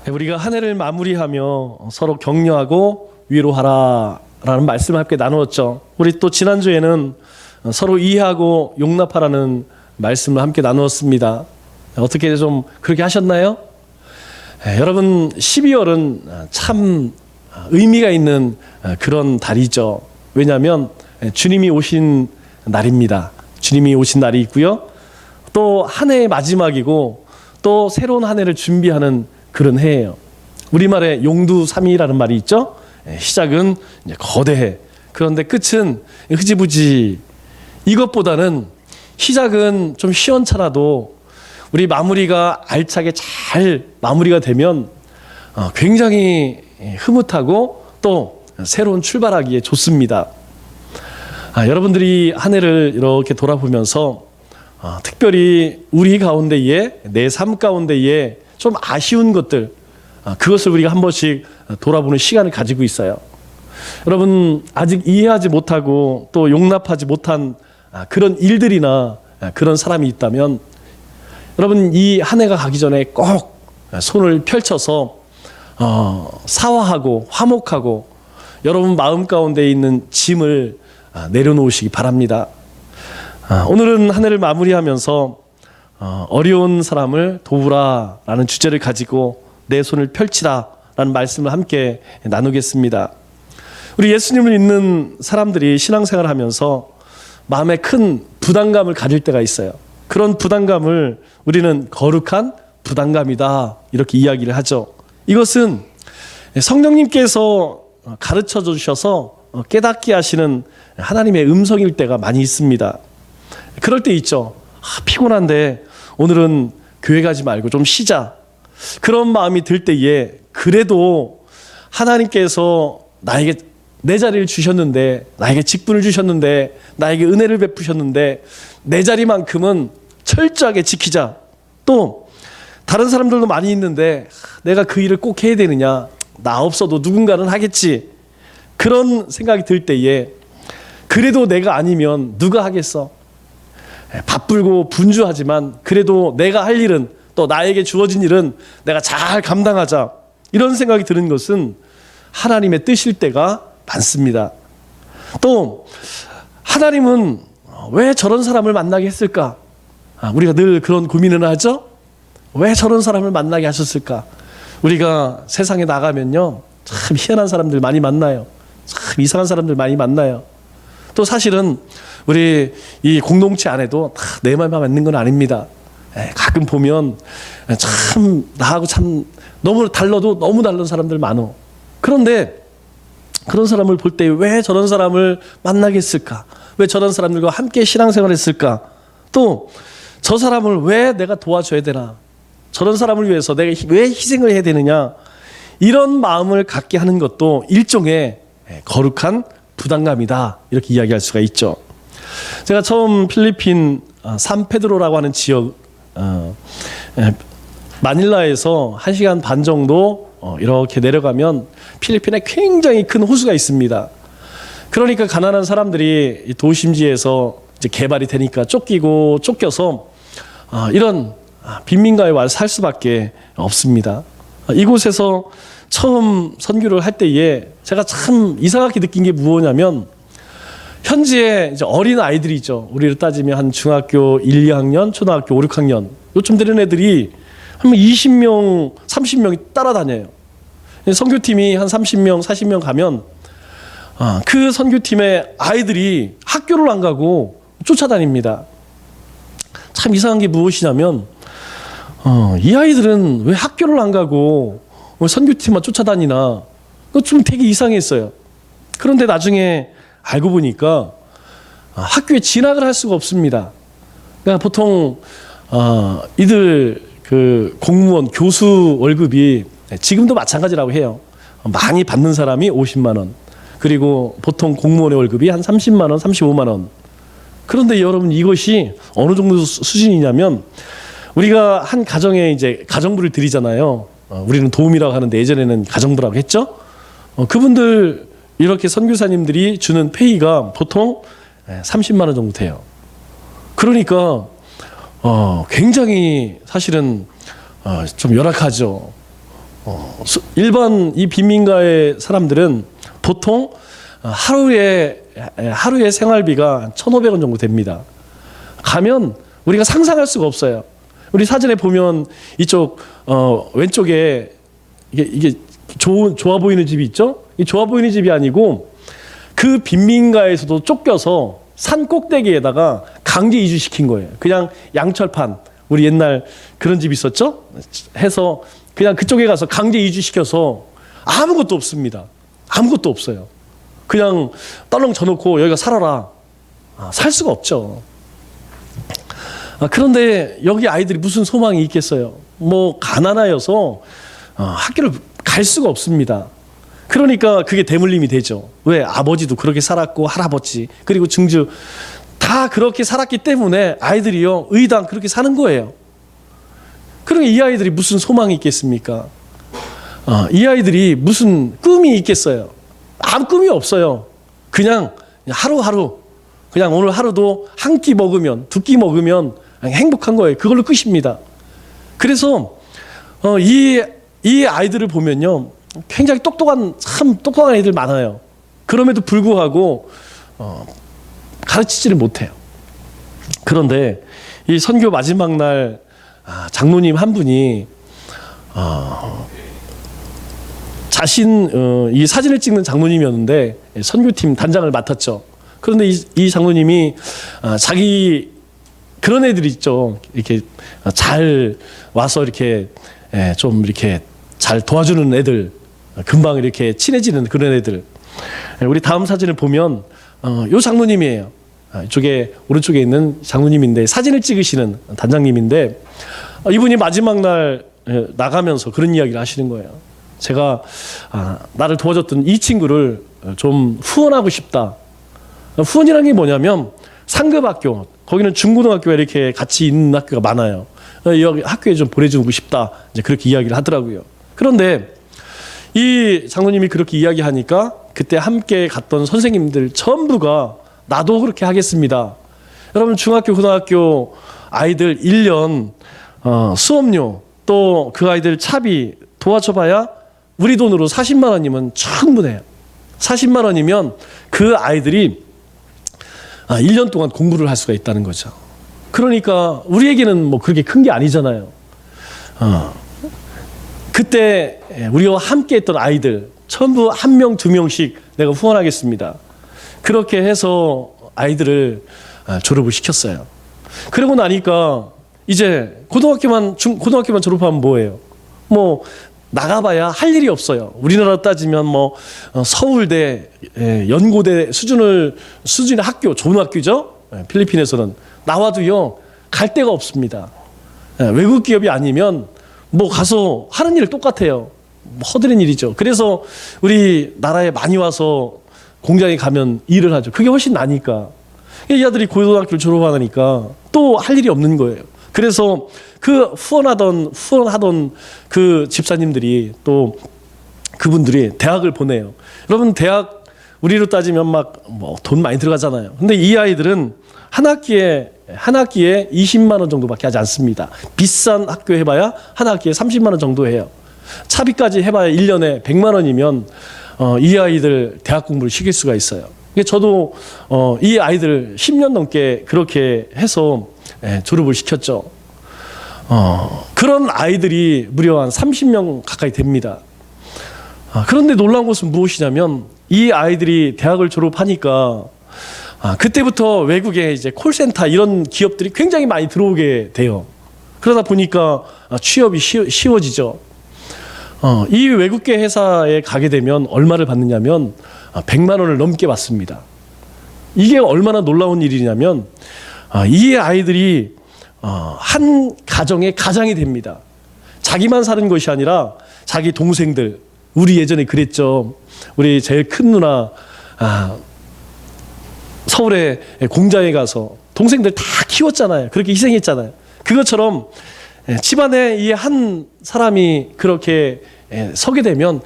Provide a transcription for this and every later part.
우리가 한 해를 마무리하며 서로 격려하고 위로하라 라는 말씀을 함께 나누었죠. 우리 또 지난주에는 서로 이해하고 용납하라는 말씀을 함께 나누었습니다. 어떻게 좀 그렇게 하셨나요? 여러분, 12월은 참 의미가 있는 그런 달이죠. 왜냐하면 주님이 오신 날입니다. 주님이 오신 날이 있고요. 또 한 해의 마지막이고 또 새로운 한 해를 준비하는 그런 해예요. 우리말에 용두삼이라는 말이 있죠. 시작은 이제 거대해. 그런데 끝은 흐지부지. 이것보다는 시작은 좀 시원찮아도 우리 마무리가 알차게 잘 마무리가 되면 굉장히 흐뭇하고 또 새로운 출발하기에 좋습니다. 여러분들이 한 해를 이렇게 돌아보면서 특별히 우리 가운데에, 내 삶 가운데에 좀 아쉬운 것들, 그것을 우리가 한 번씩 돌아보는 시간을 가지고 있어요. 여러분, 아직 이해하지 못하고 또 용납하지 못한 그런 일들이나 그런 사람이 있다면 여러분, 이 한 해가 가기 전에 꼭 손을 펼쳐서 사화하고 화목하고 여러분 마음 가운데 있는 짐을 내려놓으시기 바랍니다. 오늘은 한 해를 마무리하면서 어려운 사람을 도우라 라는 주제를 가지고 내 손을 펼치라 라는 말씀을 함께 나누겠습니다. 우리 예수님을 믿는 사람들이 신앙생활을 하면서 마음에 큰 부담감을 가질 때가 있어요. 그런 부담감을 우리는 거룩한 부담감이다 이렇게 이야기를 하죠. 이것은 성령님께서 가르쳐 주셔서 깨닫게 하시는 하나님의 음성일 때가 많이 있습니다. 그럴 때 있죠. 피곤한데 오늘은 교회 가지 말고 좀 쉬자. 그런 마음이 들 때에 그래도 하나님께서 나에게 내 자리를 주셨는데, 나에게 직분을 주셨는데, 나에게 은혜를 베푸셨는데 내 자리만큼은 철저하게 지키자. 또 다른 사람들도 많이 있는데 내가 그 일을 꼭 해야 되느냐, 나 없어도 누군가는 하겠지. 그런 생각이 들 때에 그래도 내가 아니면 누가 하겠어. 바쁘고 분주하지만 그래도 내가 할 일은, 또 나에게 주어진 일은 내가 잘 감당하자. 이런 생각이 드는 것은 하나님의 뜻일 때가 많습니다. 또 하나님은 왜 저런 사람을 만나게 했을까? 우리가 늘 그런 고민을 하죠. 왜 저런 사람을 만나게 하셨을까? 우리가 세상에 나가면요, 참 희한한 사람들 많이 만나요. 참 이상한 사람들 많이 만나요. 또 사실은 우리 이 공동체 안에도 다 내 마음에 맞는 건 아닙니다. 가끔 보면 참 나하고 참 너무 달라도 너무 다른 사람들 많어. 그런데 그런 사람을 볼 때 왜 저런 사람을 만나겠을까? 왜 저런 사람들과 함께 신앙생활을 했을까? 또 저 사람을 왜 내가 도와줘야 되나? 저런 사람을 위해서 내가 왜 희생을 해야 되느냐? 이런 마음을 갖게 하는 것도 일종의 거룩한 부담감이다 이렇게 이야기할 수가 있죠. 제가 처음 필리핀 산페드로라고 하는 지역 마닐라에서 1시간 반 정도 이렇게 내려가면 필리핀에 굉장히 큰 호수가 있습니다. 그러니까 가난한 사람들이 도심지에서 이제 개발이 되니까 쫓겨서 이런 빈민가에 와서 살 수밖에 없습니다. 이곳에서 처음 선교를 할 때에 제가 참 이상하게 느낀 게 무엇이냐면, 현지에 이제 어린 아이들이 있죠. 우리로 따지면 한 중학교 1, 2학년, 초등학교 5, 6학년 요쯤 되는 애들이 한 20명, 30명이 따라다녀요. 선교팀이 한 30명, 40명 가면 그 선교팀의 아이들이 학교를 안 가고 쫓아다닙니다. 참 이상한 게 무엇이냐면 이 아이들은 왜 학교를 안 가고 선교팀만 쫓아다니나, 그거 좀 되게 이상했어요. 그런데 나중에 알고 보니까 학교에 진학을 할 수가 없습니다. 그러니까 보통 이들 그 공무원, 교수 월급이 지금도 마찬가지라고 해요. 많이 받는 사람이 50만 원, 그리고 보통 공무원의 월급이 한 30만 원, 35만 원. 그런데 여러분, 이것이 어느 정도 수준이냐면, 우리가 한 가정에 이제 가정부를 드리잖아요. 우리는 도움이라고 하는데 예전에는 가정부라고 했죠. 그분들 이렇게 선교사님들이 주는 페이가 보통 30만 원 정도 돼요. 그러니까 굉장히 사실은 좀 열악하죠. 일반 이 빈민가의 사람들은 보통 하루에 생활비가 1,500원 정도 됩니다. 가면 우리가 상상할 수가 없어요. 우리 사진에 보면 이쪽 왼쪽에 이게 좋아 보이는 집이 있죠? 이 좋아 보이는 집이 아니고 그 빈민가에서도 쫓겨서 산 꼭대기에다가 강제 이주시킨 거예요. 그냥 양철판, 우리 옛날 그런 집 있었죠? 해서 그냥 그쪽에 가서 강제 이주시켜서 아무것도 없습니다. 아무것도 없어요. 그냥 떨렁 져놓고 여기가 살아라. 살 수가 없죠. 그런데 여기 아이들이 무슨 소망이 있겠어요? 뭐 가난하여서 학교를 갈 수가 없습니다. 그러니까 그게 대물림이 되죠. 왜? 아버지도 그렇게 살았고 할아버지 그리고 증조 다 그렇게 살았기 때문에 아이들이요 의당 그렇게 사는 거예요. 그러니 이 아이들이 무슨 소망이 있겠습니까? 이 아이들이 무슨 꿈이 있겠어요? 아무 꿈이 없어요. 그냥 하루하루 그냥 오늘 하루도 한 끼 먹으면 두 끼 먹으면 행복한 거예요. 그걸로 끝입니다. 그래서 이 아이들을 보면요 굉장히 참 똑똑한 애들 많아요. 그럼에도 불구하고 가르치지를 못해요. 그런데 이 선교 마지막 날 장로님 한 분이 이 사진을 찍는 장로님이었는데 선교팀 단장을 맡았죠. 그런데 이 장로님이 자기 그런 애들 있죠. 이렇게 잘 와서 이렇게 좀 이렇게 잘 도와주는 애들, 금방 이렇게 친해지는 그런 애들. 우리 다음 사진을 보면 요 장로님이에요. 이쪽에 오른쪽에 있는 장로님인데 사진을 찍으시는 단장님인데 이분이 마지막 날 나가면서 그런 이야기를 하시는 거예요. 제가 나를 도와줬던 이 친구를 좀 후원하고 싶다. 후원이라는 게 뭐냐면 상급 학교, 거기는 중고등학교가 이렇게 같이 있는 학교가 많아요. 여기 학교에 좀 보내주고 싶다. 이제 그렇게 이야기를 하더라고요. 그런데 이 장로님이 그렇게 이야기하니까 그때 함께 갔던 선생님들 전부가 나도 그렇게 하겠습니다. 여러분 중학교, 고등학교 아이들 1년 수업료 또 그 아이들 차비 도와줘봐야 우리 돈으로 40만 원이면 충분해요. 40만 원이면 그 아이들이 1년 동안 공부를 할 수가 있다는 거죠. 그러니까 우리에게는 뭐 그렇게 큰 게 아니잖아요. 그때 우리와 함께 했던 아이들 전부 한 명, 두 명씩 내가 후원하겠습니다. 그렇게 해서 아이들을 졸업을 시켰어요. 그러고 나니까 이제 고등학교만 졸업하면 뭐예요? 뭐 나가봐야 할 일이 없어요. 우리나라 따지면 뭐 서울대, 연고대 수준의 학교, 좋은 학교죠. 필리핀에서는 나와도요 갈 데가 없습니다. 외국 기업이 아니면 뭐 가서 하는 일 똑같아요. 허드렛 일이죠. 그래서 우리 나라에 많이 와서 공장에 가면 일을 하죠. 그게 훨씬 나니까. 이 아들이 고등학교를 졸업하니까 또 할 일이 없는 거예요. 그래서 그 후원하던 그 집사님들이 또 그분들이 대학을 보내요. 여러분 대학 우리로 따지면 막 뭐 돈 많이 들어가잖아요. 근데 이 아이들은 한 학기에 20만 원 정도밖에 하지 않습니다. 비싼 학교 해봐야 한 학기에 30만 원 정도 해요. 차비까지 해봐야 1년에 100만 원이면 이 아이들 대학 공부를 시킬 수가 있어요. 저도 이 아이들 10년 넘게 그렇게 해서 졸업을 시켰죠. 그런 아이들이 무려 한 30명 가까이 됩니다. 그런데 놀라운 것은 무엇이냐면 이 아이들이 대학을 졸업하니까 그때부터 외국에 이제 콜센터 이런 기업들이 굉장히 많이 들어오게 돼요. 그러다 보니까 취업이 쉬워지죠. 이 외국계 회사에 가게 되면 얼마를 받느냐면 100만 원을 넘게 받습니다. 이게 얼마나 놀라운 일이냐면 이 아이들이 한 가정의 가장이 됩니다. 자기만 사는 것이 아니라 자기 동생들, 우리 예전에 그랬죠. 우리 제일 큰 누나 서울에 공장에 가서 동생들 다 키웠잖아요. 그렇게 희생했잖아요. 그것처럼 집안에 이 한 사람이 그렇게 서게 되면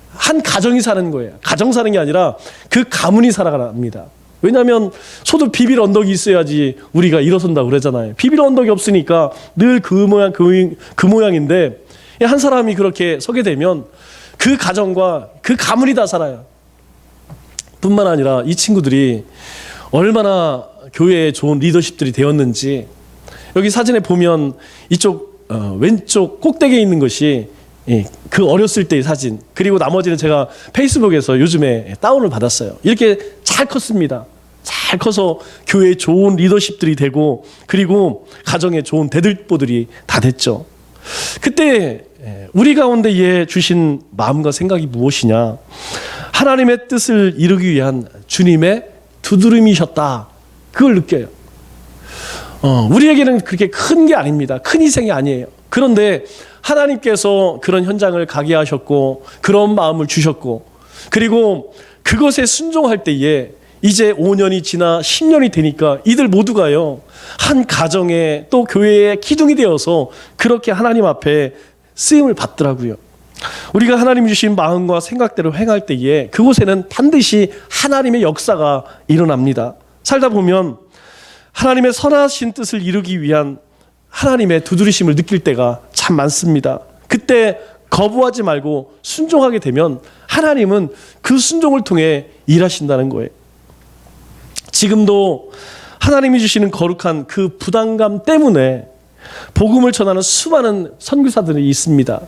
한 가정이 사는 거예요. 가정 사는 게 아니라 그 가문이 살아갑니다. 왜냐하면 소도 비빌 언덕이 있어야지 우리가 일어선다고 그러잖아요. 비빌 언덕이 없으니까 늘 그 모양인데 한 사람이 그렇게 서게 되면 그 가정과 그 가문이 다 살아요. 뿐만 아니라 이 친구들이 얼마나 교회에 좋은 리더십들이 되었는지, 여기 사진에 보면 이쪽 왼쪽 꼭대기에 있는 것이 그 어렸을 때의 사진, 그리고 나머지는 제가 페이스북에서 요즘에 다운을 받았어요. 이렇게 잘 컸습니다. 잘 커서 교회에 좋은 리더십들이 되고, 그리고 가정에 좋은 대들보들이 다 됐죠. 그때 우리 가운데에 주신 마음과 생각이 무엇이냐? 하나님의 뜻을 이루기 위한 주님의 두드림이셨다. 그걸 느껴요. 우리에게는 그렇게 큰 게 아닙니다. 큰 희생이 아니에요. 그런데 하나님께서 그런 현장을 가게 하셨고, 그런 마음을 주셨고, 그리고 그것에 순종할 때에 이제 5년이 지나 10년이 되니까 이들 모두가요, 한 가정에 또 교회의 기둥이 되어서 그렇게 하나님 앞에 쓰임을 받더라고요. 우리가 하나님 주신 마음과 생각대로 행할 때에 그곳에는 반드시 하나님의 역사가 일어납니다. 살다 보면 하나님의 선하신 뜻을 이루기 위한 하나님의 두드리심을 느낄 때가 참 많습니다. 그때 거부하지 말고 순종하게 되면 하나님은 그 순종을 통해 일하신다는 거예요. 지금도 하나님이 주시는 거룩한 그 부담감 때문에 복음을 전하는 수많은 선교사들이 있습니다.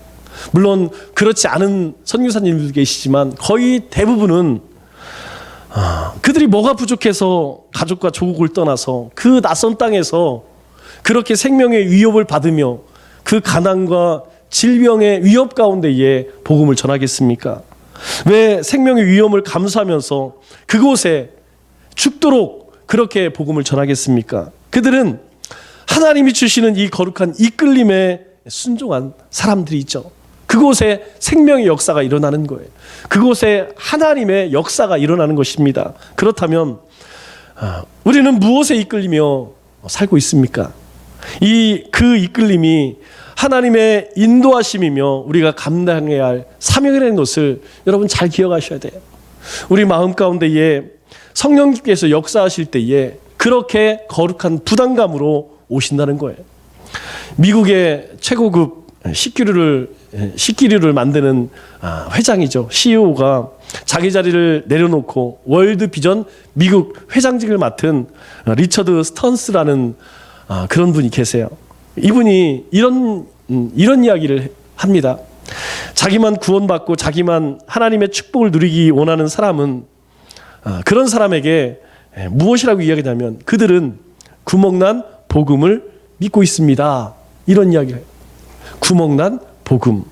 물론 그렇지 않은 선교사님들도 계시지만 거의 대부분은 그들이 뭐가 부족해서 가족과 조국을 떠나서 그 낯선 땅에서 그렇게 생명의 위협을 받으며 그 가난과 질병의 위협 가운데에 복음을 전하겠습니까? 왜 생명의 위험을 감수하면서 그곳에 죽도록 그렇게 복음을 전하겠습니까? 그들은 하나님이 주시는 이 거룩한 이끌림에 순종한 사람들이 있죠. 그곳에 생명의 역사가 일어나는 거예요. 그곳에 하나님의 역사가 일어나는 것입니다. 그렇다면 우리는 무엇에 이끌리며 살고 있습니까? 그 이끌림이 하나님의 인도하심이며 우리가 감당해야 할 사명이라는 것을 여러분 잘 기억하셔야 돼요. 우리 마음 가운데에 성령님께서 역사하실 때에 그렇게 거룩한 부담감으로 오신다는 거예요. 미국의 최고급 식기류를 만드는 회장이죠. CEO가 자기 자리를 내려놓고 월드 비전 미국 회장직을 맡은 리처드 스턴스라는 그런 분이 계세요. 이분이 이런 이야기를 합니다. 자기만 구원받고 자기만 하나님의 축복을 누리기 원하는 사람은 그런 사람에게 무엇이라고 이야기하냐면 그들은 구멍난 복음을 믿고 있습니다. 이런 이야기를 해요. 구멍난 복음.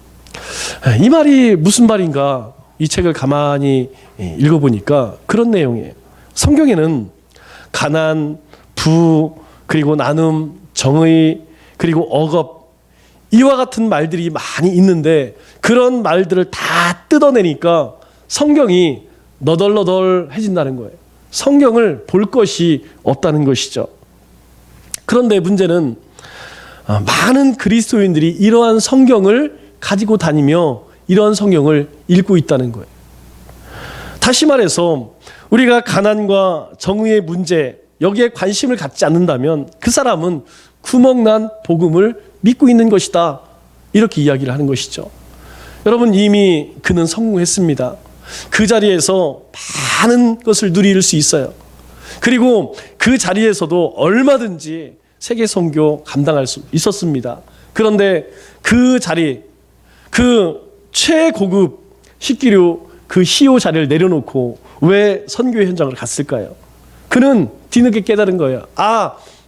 이 말이 무슨 말인가? 이 책을 가만히 읽어보니까 그런 내용이에요. 성경에는 가난, 부, 그리고 나눔, 정의, 그리고 억압, 이와 같은 말들이 많이 있는데 그런 말들을 다 뜯어내니까 성경이 너덜너덜해진다는 거예요. 성경을 볼 것이 없다는 것이죠. 그런데 문제는 많은 그리스도인들이 이러한 성경을 가지고 다니며 이러한 성경을 읽고 있다는 거예요. 다시 말해서 우리가 가난과 정의의 문제, 여기에 관심을 갖지 않는다면 그 사람은 구멍난 복음을 믿고 있는 것이다. 이렇게 이야기를 하는 것이죠. 여러분, 이미 그는 성공했습니다. 그 자리에서 많은 것을 누릴 수 있어요. 그리고 그 자리에서도 얼마든지 세계 선교 감당할 수 있었습니다. 그런데 그 자리, 그 최고급 식기류 그 CEO 자리를 내려놓고 왜 선교 현장을 갔을까요? 그는 뒤늦게 깨달은 거예요.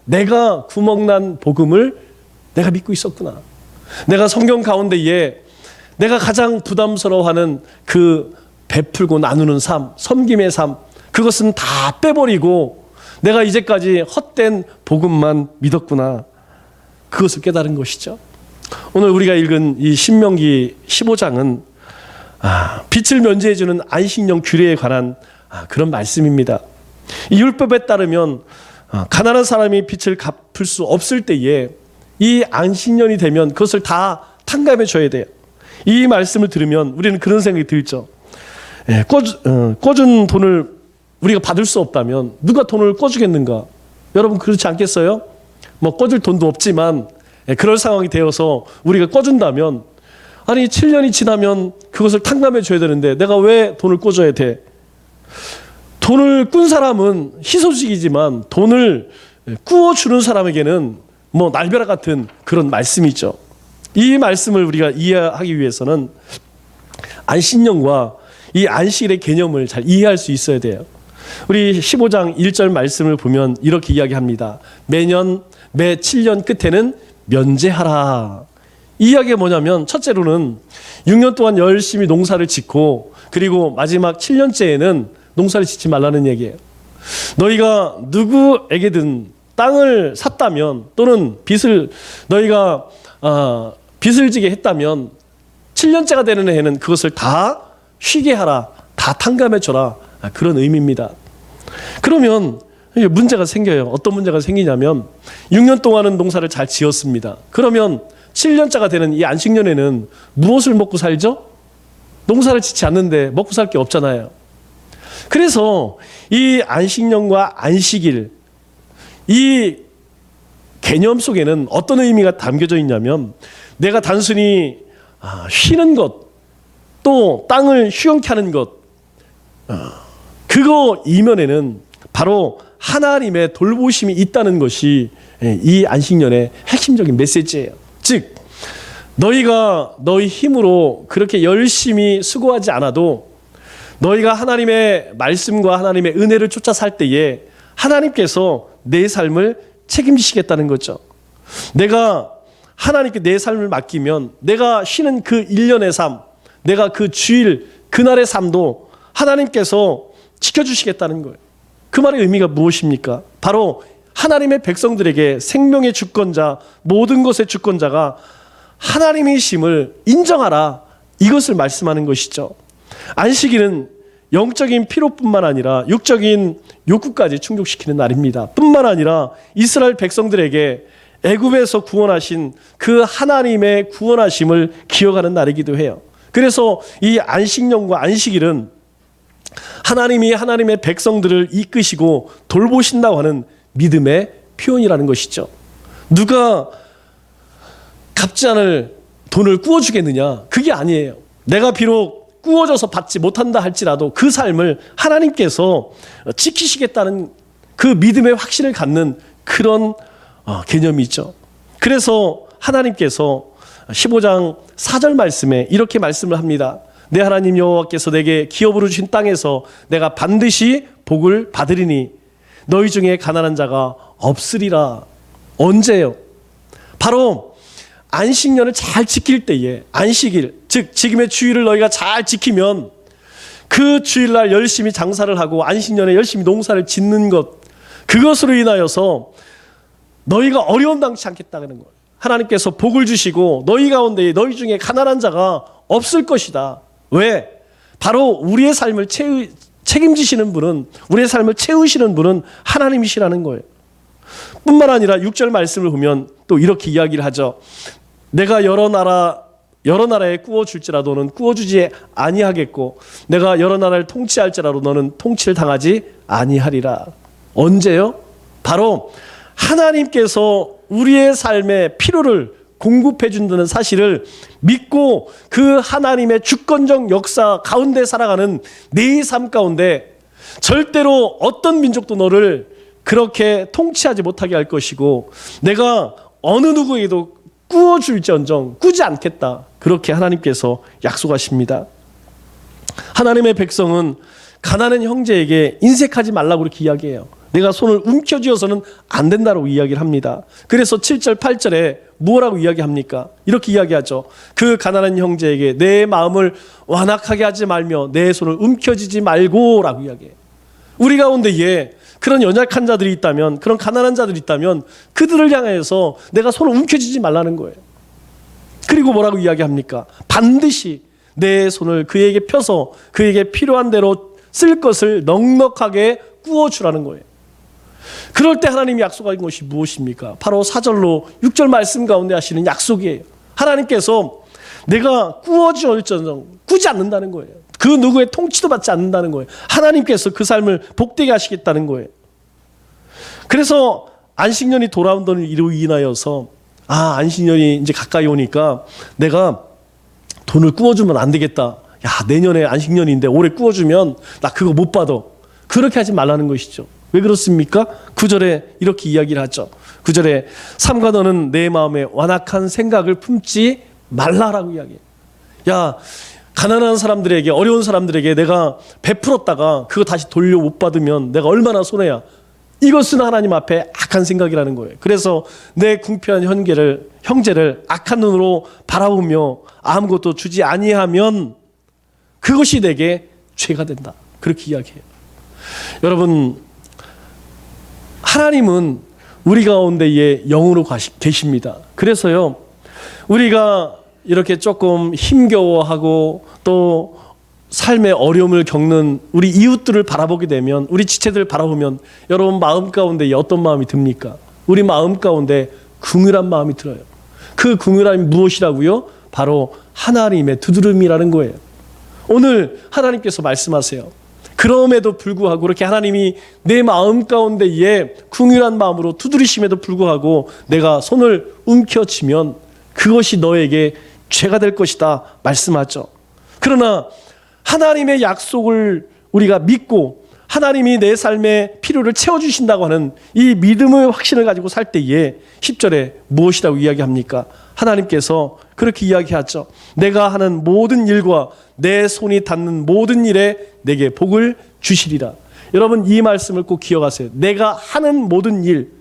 내가 구멍난 복음을 내가 믿고 있었구나. 내가 성경 가운데에 내가 가장 부담스러워하는 그 베풀고 나누는 삶, 섬김의 삶, 그것은 다 빼버리고 내가 이제까지 헛된 복음만 믿었구나. 그것을 깨달은 것이죠. 오늘 우리가 읽은 이 신명기 15장은 빛을 면제해주는 안식년 규례에 관한 그런 말씀입니다. 이 율법에 따르면 가난한 사람이 빛을 갚을 수 없을 때에 이 안식년이 되면 그것을 다 탕감해 줘야 돼요. 이 말씀을 들으면 우리는 그런 생각이 들죠. 꿔준 돈을 우리가 받을 수 없다면 누가 돈을 꿔주겠는가? 여러분 그렇지 않겠어요? 뭐 꿔줄 돈도 없지만 그럴 상황이 되어서 우리가 꿔준다면 아니 7년이 지나면 그것을 탕감해 줘야 되는데 내가 왜 돈을 꿔줘야 돼? 돈을 꾼 사람은 희소식이지만 돈을 꾸어주는 사람에게는 뭐 날벼락 같은 그런 말씀이죠. 이 말씀을 우리가 이해하기 위해서는 안식년과 이 안식일의 개념을 잘 이해할 수 있어야 돼요. 우리 15장 1절 말씀을 보면 이렇게 이야기합니다. 매 7년 끝에는 면제하라. 이 이야기가 뭐냐면 첫째로는 6년 동안 열심히 농사를 짓고 그리고 마지막 7년째에는 농사를 짓지 말라는 얘기예요. 너희가 누구에게든 땅을 샀다면 또는 너희가 빚을 지게 했다면 7년째가 되는 해는 그것을 다 쉬게 하라. 다 탕감해 줘라. 그런 의미입니다. 그러면 문제가 생겨요. 어떤 문제가 생기냐면 6년 동안은 농사를 잘 지었습니다. 그러면 7년째가 되는 이 안식년에는 무엇을 먹고 살죠? 농사를 짓지 않는데 먹고 살 게 없잖아요. 그래서 이 안식년과 안식일 이 개념 속에는 어떤 의미가 담겨져 있냐면 내가 단순히 쉬는 것, 또 땅을 휴영케 하는 것, 그거 이면에는 바로 하나님의 돌보심이 있다는 것이 이 안식년의 핵심적인 메시지예요. 즉 너희가 너희 힘으로 그렇게 열심히 수고하지 않아도 너희가 하나님의 말씀과 하나님의 은혜를 쫓아 살 때에 하나님께서 내 삶을 책임지시겠다는 거죠. 내가 하나님께 내 삶을 맡기면 내가 쉬는 그 1년의 삶, 내가 그 주일, 그날의 삶도 하나님께서 지켜주시겠다는 거예요. 그 말의 의미가 무엇입니까? 바로 하나님의 백성들에게 생명의 주권자, 모든 것의 주권자가 하나님이심을 인정하라. 이것을 말씀하는 것이죠. 안식일은 영적인 필요뿐만 아니라 육적인 욕구까지 충족시키는 날입니다. 뿐만 아니라 이스라엘 백성들에게 애굽에서 구원하신 그 하나님의 구원하심을 기억하는 날이기도 해요. 그래서 이 안식년과 안식일은 하나님이 하나님의 백성들을 이끄시고 돌보신다고 하는 믿음의 표현이라는 것이죠. 누가 갚지 않을 돈을 꾸어주겠느냐? 그게 아니에요. 내가 비록 꾸어져서 받지 못한다 할지라도 그 삶을 하나님께서 지키시겠다는 그 믿음의 확신을 갖는 그런 개념이죠. 그래서 하나님께서 15장 4절 말씀에 이렇게 말씀을 합니다. 내 하나님 여호와께서 내게 기업으로 주신 땅에서 내가 반드시 복을 받으리니 너희 중에 가난한 자가 없으리라. 언제요? 바로 안식년을 잘 지킬 때에 안식일, 즉 지금의 주일을 너희가 잘 지키면 그 주일날 열심히 장사를 하고 안식년에 열심히 농사를 짓는 것, 그것으로 인하여서 너희가 어려움 당치 않겠다는 거예요. 하나님께서 복을 주시고 너희 가운데 너희 중에 가난한 자가 없을 것이다. 왜? 바로 우리의 삶을 책임지시는 분은, 우리의 삶을 채우시는 분은 하나님이시라는 거예요. 뿐만 아니라 6절 말씀을 보면 또 이렇게 이야기를 하죠. 내가 여러 나라에 꾸어줄지라도 너는 꾸어주지 아니하겠고 내가 여러 나라를 통치할지라도 너는 통치를 당하지 아니하리라. 언제요? 바로 하나님께서 우리의 삶의 필요를 공급해 준다는 사실을 믿고 그 하나님의 주권적 역사 가운데 살아가는 내 삶 가운데 절대로 어떤 민족도 너를 그렇게 통치하지 못하게 할 것이고 내가 어느 누구에게도 꾸어줄지언정 꾸지 않겠다. 그렇게 하나님께서 약속하십니다. 하나님의 백성은 가난한 형제에게 인색하지 말라고 그렇게 이야기해요. 내가 손을 움켜쥐어서는 안 된다고 이야기를 합니다. 그래서 7절 8절에 뭐라고 이야기합니까? 이렇게 이야기하죠. 그 가난한 형제에게 내 마음을 완악하게 하지 말며 내 손을 움켜쥐지 말고 라고 이야기해요. 우리 가운데에 그런 연약한 자들이 있다면, 그런 가난한 자들이 있다면 그들을 향해서 내가 손을 움켜쥐지 말라는 거예요. 그리고 뭐라고 이야기합니까? 반드시 내 손을 그에게 펴서 그에게 필요한 대로 쓸 것을 넉넉하게 꾸어주라는 거예요. 그럴 때 하나님이 약속하신 것이 무엇입니까? 바로 4절로 6절 말씀 가운데 하시는 약속이에요. 하나님께서 내가 꾸어줄지언정 꾸지 않는다는 거예요. 그 누구의 통치도 받지 않는다는 거예요. 하나님께서 그 삶을 복되게 하시겠다는 거예요. 그래서 안식년이 돌아온다는 이로 인하여서 안식년이 이제 가까이 오니까 내가 돈을 구워주면 안 되겠다. 야, 내년에 안식년인데 올해 구워주면 나 그거 못 받아. 그렇게 하지 말라는 것이죠. 왜 그렇습니까? 9절에 이렇게 이야기를 하죠. 9절에 삼가 너는 내 마음에 완악한 생각을 품지 말라라고 이야기해요. 야, 가난한 사람들에게, 어려운 사람들에게 내가 베풀었다가 그거 다시 돌려 못 받으면 내가 얼마나 손해야. 이것은 하나님 앞에 악한 생각이라는 거예요. 그래서 내 궁핍한 형제를 악한 눈으로 바라보며 아무것도 주지 아니하면 그것이 내게 죄가 된다. 그렇게 이야기해요. 여러분, 하나님은 우리 가운데에 영으로 계십니다. 그래서요, 우리가 이렇게 조금 힘겨워하고 또 삶의 어려움을 겪는 우리 이웃들을 바라보게 되면, 우리 지체들을 바라보면 여러분 마음 가운데 어떤 마음이 듭니까? 우리 마음 가운데 궁휼한 마음이 들어요. 그 궁휼함이 무엇이라고요? 바로 하나님의 두드름이라는 거예요. 오늘 하나님께서 말씀하세요. 그럼에도 불구하고 그렇게 하나님이 내 마음 가운데에 궁휼한 마음으로 두드리심에도 불구하고 내가 손을 움켜쥐면 그것이 너에게 죄가 될 것이다 말씀하죠. 그러나 하나님의 약속을 우리가 믿고 하나님이 내 삶의 필요를 채워주신다고 하는 이 믿음의 확신을 가지고 살 때에 10절에 무엇이라고 이야기합니까? 하나님께서 그렇게 이야기하죠. 내가 하는 모든 일과 내 손이 닿는 모든 일에 내게 복을 주시리라. 여러분, 이 말씀을 꼭 기억하세요. 내가 하는 모든 일,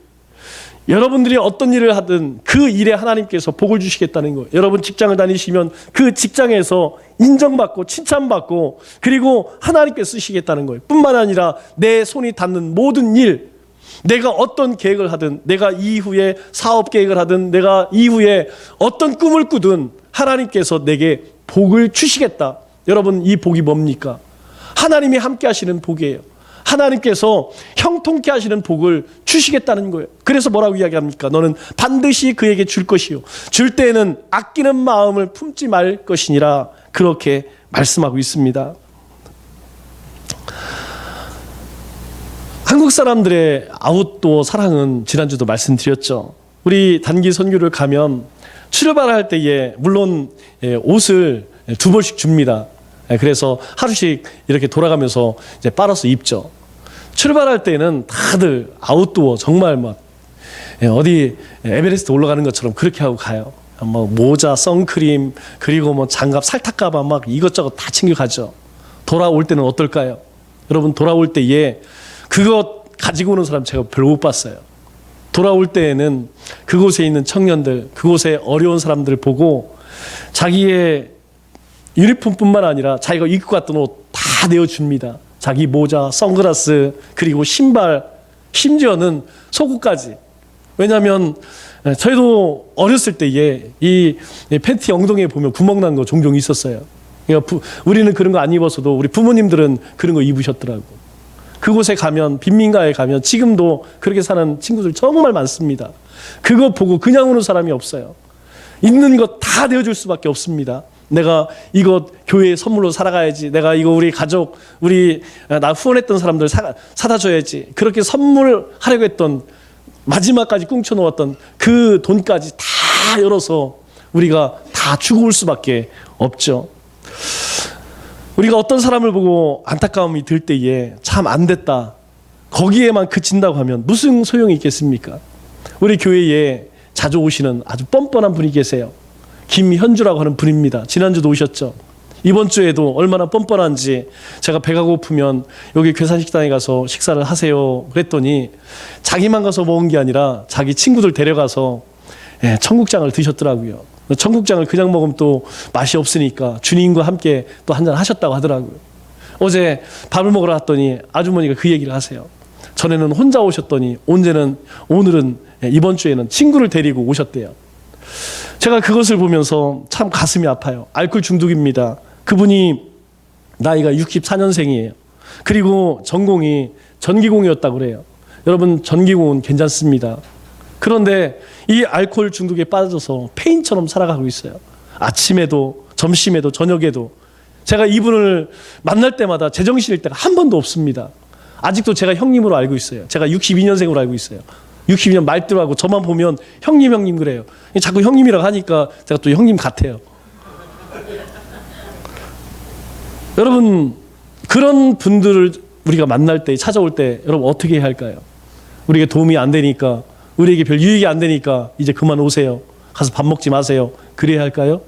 여러분들이 어떤 일을 하든 그 일에 하나님께서 복을 주시겠다는 거예요. 여러분 직장을 다니시면 그 직장에서 인정받고 칭찬받고 그리고 하나님께 쓰시겠다는 거예요. 뿐만 아니라 내 손이 닿는 모든 일, 내가 어떤 계획을 하든, 내가 이후에 사업 계획을 하든, 내가 이후에 어떤 꿈을 꾸든 하나님께서 내게 복을 주시겠다. 여러분, 이 복이 뭡니까? 하나님이 함께 하시는 복이에요. 하나님께서 형통케 하시는 복을 주시겠다는 거예요. 그래서 뭐라고 이야기합니까? 너는 반드시 그에게 줄 것이요, 줄 때에는 아끼는 마음을 품지 말 것이니라. 그렇게 말씀하고 있습니다. 한국 사람들의 아웃도어 사랑은 지난주도 말씀드렸죠. 우리 단기 선교를 가면 출발할 때에 물론 옷을 2벌씩 줍니다. 그래서 하루씩 이렇게 돌아가면서 이제 빨아서 입죠. 출발할 때는 다들 아웃도어 정말 막 어디 에베레스트 올라가는 것처럼 그렇게 하고 가요. 뭐 모자, 선크림, 그리고 뭐 장갑, 살탁가방 막 이것저것 다 챙겨가죠. 돌아올 때는 어떨까요? 여러분, 돌아올 때에 그것 가지고 오는 사람 제가 별로 못 봤어요. 돌아올 때에는 그곳에 있는 청년들, 그곳에 어려운 사람들을 보고 자기의 유니폼뿐만 아니라 자기가 입고 갔던 옷 다 내어줍니다. 자기 모자, 선글라스, 그리고 신발, 심지어는 속옷까지. 왜냐하면 저희도 어렸을 때에 이 팬티 엉덩이에 보면 구멍 난 거 종종 있었어요. 그러니까 우리는 그런 거 안 입었어도 우리 부모님들은 그런 거 입으셨더라고. 그곳에 가면, 빈민가에 가면 지금도 그렇게 사는 친구들 정말 많습니다. 그거 보고 그냥 오는 사람이 없어요. 있는 거 다 내어줄 수밖에 없습니다. 내가 이거 교회에 선물로 살아가야지. 내가 이거 우리 가족, 나 후원했던 사람들 사다 줘야지. 그렇게 선물하려고 했던, 마지막까지 꿍쳐놓았던 그 돈까지 다 열어서 우리가 다 주고 올 수밖에 없죠. 우리가 어떤 사람을 보고 안타까움이 들 때에 참 안 됐다, 거기에만 그친다고 하면 무슨 소용이 있겠습니까? 우리 교회에 자주 오시는 아주 뻔뻔한 분이 계세요. 김현주라고 하는 분입니다. 지난주도 오셨죠. 이번 주에도 얼마나 뻔뻔한지, 제가 배가 고프면 여기 괴산식당에 가서 식사를 하세요 그랬더니 자기만 가서 먹은 게 아니라 자기 친구들 데려가서 청국장을 드셨더라고요. 청국장을 그냥 먹으면 또 맛이 없으니까 주님과 함께 또 한잔 하셨다고 하더라고요. 어제 밥을 먹으러 갔더니 아주머니가 그 얘기를 하세요. 전에는 혼자 오셨더니 오늘은 이번 주에는 친구를 데리고 오셨대요. 제가 그것을 보면서 참 가슴이 아파요. 알코올 중독입니다. 그분이 나이가 64년생이에요. 그리고 전공이 전기공이었다고 그래요. 여러분, 전기공은 괜찮습니다. 그런데 이 알코올 중독에 빠져서 폐인처럼 살아가고 있어요. 아침에도 점심에도 저녁에도. 제가 이분을 만날 때마다 제정신일 때가 한 번도 없습니다. 아직도 제가 형님으로 알고 있어요. 제가 62년생으로 알고 있어요. 62년 말들하고 저만 보면 형님 그래요. 자꾸 형님이라고 하니까 제가 또 형님 같아요. 여러분, 그런 분들을 우리가 만날 때, 찾아올 때 여러분 어떻게 해야 할까요? 우리에게 도움이 안 되니까, 우리에게 별 유익이 안 되니까 이제 그만 오세요, 가서 밥 먹지 마세요, 그래야 할까요?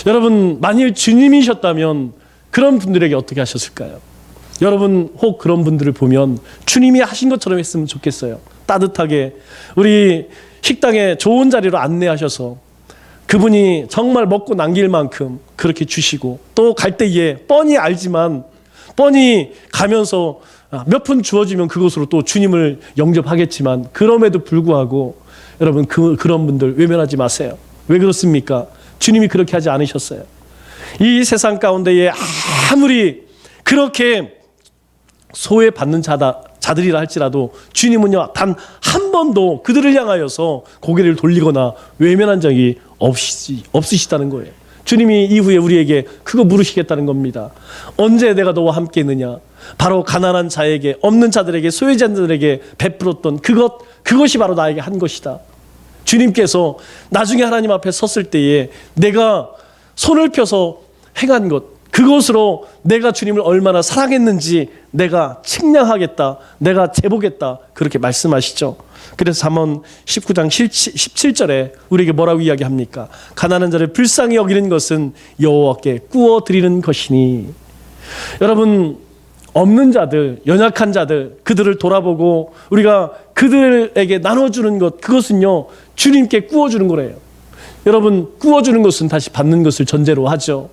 여러분, 만일 주님이셨다면 그런 분들에게 어떻게 하셨을까요? 여러분 혹 그런 분들을 보면 주님이 하신 것처럼 했으면 좋겠어요. 따뜻하게 우리 식당에 좋은 자리로 안내하셔서 그분이 정말 먹고 남길 만큼 그렇게 주시고, 또 갈 때에 뻔히 알지만 뻔히 가면서 몇 푼 주어지면 그것으로 또 주님을 영접하겠지만, 그럼에도 불구하고 여러분 그런 분들 외면하지 마세요. 왜 그렇습니까? 주님이 그렇게 하지 않으셨어요. 이 세상 가운데에 아무리 그렇게 소외받는 자들이라 할지라도 주님은요, 단 한 번도 그들을 향하여서 고개를 돌리거나 외면한 적이 없으시다는 거예요. 주님이 이후에 우리에게 그거 물으시겠다는 겁니다. 언제 내가 너와 함께 있느냐? 바로 가난한 자에게, 없는 자들에게, 소외자들에게 베풀었던 그것이 바로 나에게 한 것이다. 주님께서 나중에 하나님 앞에 섰을 때에 내가 손을 펴서 행한 것, 그것으로 내가 주님을 얼마나 사랑했는지 내가 측량하겠다, 내가 재보겠다, 그렇게 말씀하시죠. 그래서 잠언 19장 17절에 우리에게 뭐라고 이야기합니까? 가난한 자를 불쌍히 여기는 것은 여호와께 구워 드리는 것이니. 여러분, 없는 자들, 연약한 자들, 그들을 돌아보고 우리가 그들에게 나눠주는 것, 그것은요 주님께 구워주는 거래요. 여러분, 구워주는 것은 다시 받는 것을 전제로 하죠.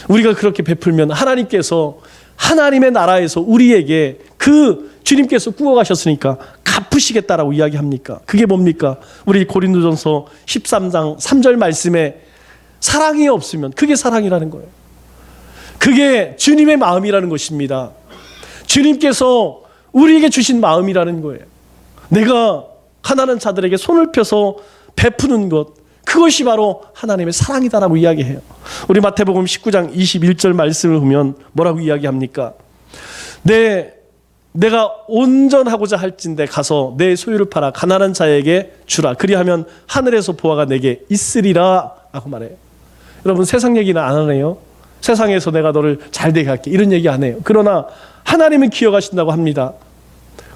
우리가 그렇게 베풀면 하나님께서 하나님의 나라에서 우리에게 그 주님께서 구워가셨으니까 갚으시겠다라고 이야기합니까? 그게 뭡니까? 우리 고린도전서 13장 3절 말씀에 사랑이 없으면 그게 사랑이라는 거예요. 그게 주님의 마음이라는 것입니다. 주님께서 우리에게 주신 마음이라는 거예요. 내가 가난한 자들에게 손을 펴서 베푸는 것, 그것이 바로 하나님의 사랑이다라고 이야기해요. 우리 마태복음 19장 21절 말씀을 보면 뭐라고 이야기합니까? 내가 온전하고자 할진대 가서 내 소유를 팔아 가난한 자에게 주라. 그리하면 하늘에서 보화가 내게 있으리라 라고 말해요. 여러분, 세상 얘기는 안 하네요. 세상에서 내가 너를 잘되게 할게, 이런 얘기 안 해요. 그러나 하나님은 기억하신다고 합니다.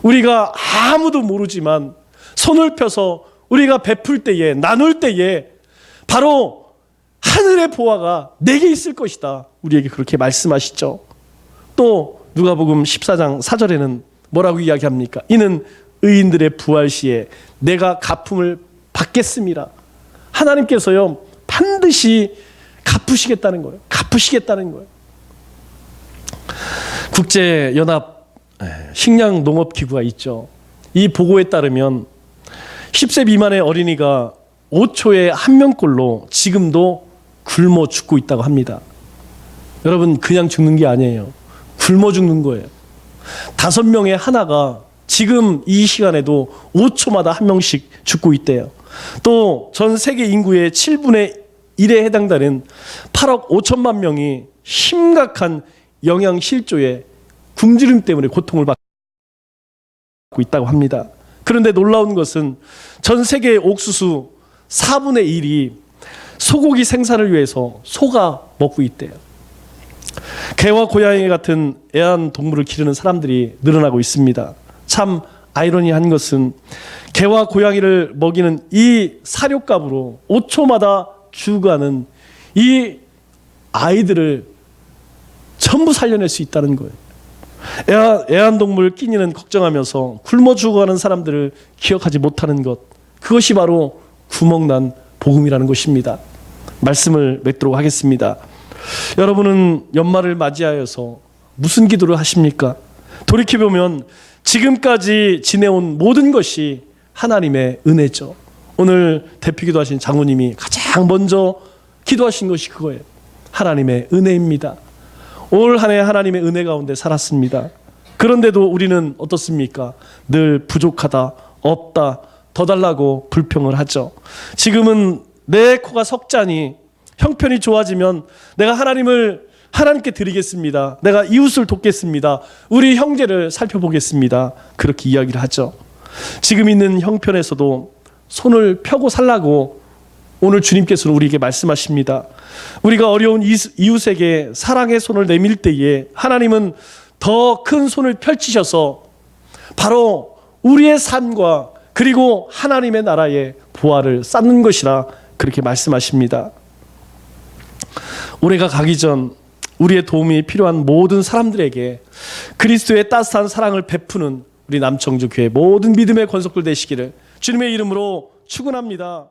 우리가 아무도 모르지만 손을 펴서 우리가 베풀 때에, 나눌 때에 바로 하늘의 보화가 내게 있을 것이다, 우리에게 그렇게 말씀하시죠. 또 누가복음 14장 4절에는 뭐라고 이야기합니까? 이는 의인들의 부활 시에 내가 갚음을 받겠습니다. 하나님께서요 반드시 갚으시겠다는 거예요. 갚으시겠다는 거예요. 국제연합 식량농업기구가 있죠. 이 보고에 따르면 10세 미만의 어린이가 5초에 한 명꼴로 지금도 굶어 죽고 있다고 합니다. 여러분, 그냥 죽는 게 아니에요. 굶어 죽는 거예요. 5명의 하나가 지금 이 시간에도 5초마다 한 명씩 죽고 있대요. 또 전 세계 인구의 7분의 1에 해당되는 8억 5천만 명이 심각한 영양실조에 굶주림 때문에 고통을 받고 있다고 합니다. 그런데 놀라운 것은 전 세계의 옥수수 4분의 1이 소고기 생산을 위해서 소가 먹고 있대요. 개와 고양이 같은 애완동물을 기르는 사람들이 늘어나고 있습니다. 참 아이러니한 것은 개와 고양이를 먹이는 이 사료값으로 5초마다 죽어가는 이 아이들을 전부 살려낼 수 있다는 거예요. 애완동물 끼니는 걱정하면서 굶어 죽어가는 사람들을 기억하지 못하는 것, 그것이 바로 구멍난 복음이라는 것입니다. 말씀을 맺도록 하겠습니다. 여러분은 연말을 맞이하여서 무슨 기도를 하십니까? 돌이켜보면 지금까지 지내온 모든 것이 하나님의 은혜죠. 오늘 대표기도 하신 장로님이 가장 먼저 기도하신 것이 그거예요. 하나님의 은혜입니다. 올 한 해 하나님의 은혜 가운데 살았습니다. 그런데도 우리는 어떻습니까? 늘 부족하다, 없다, 더 달라고 불평을 하죠. 지금은 내 코가 석자니 형편이 좋아지면 내가 하나님께 드리겠습니다. 내가 이웃을 돕겠습니다. 우리 형제를 살펴보겠습니다. 그렇게 이야기를 하죠. 지금 있는 형편에서도 손을 펴고 살라고 오늘 주님께서는 우리에게 말씀하십니다. 우리가 어려운 이웃에게 사랑의 손을 내밀 때에 하나님은 더 큰 손을 펼치셔서 바로 우리의 삶과 그리고 하나님의 나라의 부활을 쌓는 것이라 그렇게 말씀하십니다. 올해가 가기 전 우리의 도움이 필요한 모든 사람들에게 그리스도의 따스한 사랑을 베푸는 우리 남청주 교회 모든 믿음의 권속들 되시기를 주님의 이름으로 축원합니다.